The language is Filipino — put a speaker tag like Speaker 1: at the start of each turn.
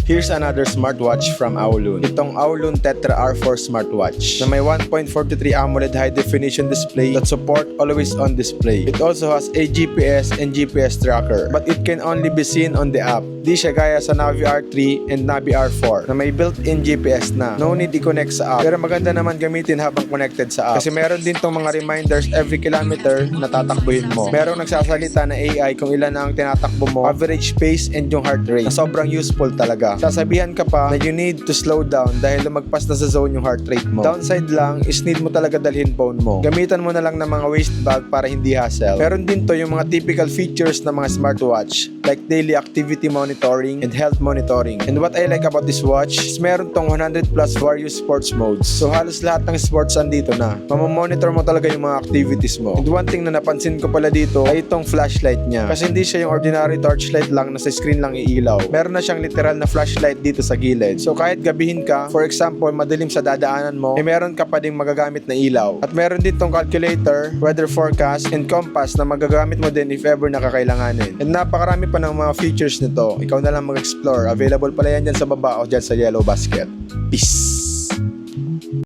Speaker 1: Here's another smartwatch from Aulun. Itong Aulun Tetra R4 smartwatch na may 1.43 AMOLED high definition display that support always on display. It also has a GPS and GPS tracker, but it can only be seen on the app. Di siya gaya sa Navi R3 and Navi R4 na may built-in GPS na. No need i-connect sa app. Pero maganda naman gamitin habang connected sa app. Kasi meron din tong mga reminders every kilometer na tatakbuhin mo. Merong nagsasalita na AI kung ilan na ang tinatakbo mo, average pace and yung heart rate. Na sobrang useful talaga. Sasabihan ka pa na you need to slow down dahil lumagpas na sa zone yung heart rate mo. Downside lang is need mo talaga dalhin phone mo. Gamitan mo na lang ng mga waist bag para hindi hassle. Meron din to yung mga typical features ng mga smartwatch like daily activity monitoring and health monitoring. And what I like about this watch is meron tong 100 plus various sports modes. So halos lahat ng sports andito na. Mamamonitor mo talaga yung mga activities mo. And one thing na napansin ko pala dito ay itong flashlight niya. Kasi hindi siya yung ordinary torchlight lang na sa screen lang iilaw. Meron na siyang literal na flashlight dito sa gilid. So kahit gabihin ka, for example, madilim sa dadaanan mo, ay meron ka pa ding magagamit na ilaw. At meron din tong calculator, weather forecast, and compass na magagamit mo din if ever nakakailanganin. And napakarami pa ng mga features nito. Ikaw na lang mag-explore. Available pala yan dyan sa baba o dyan sa yellow basket. Peace!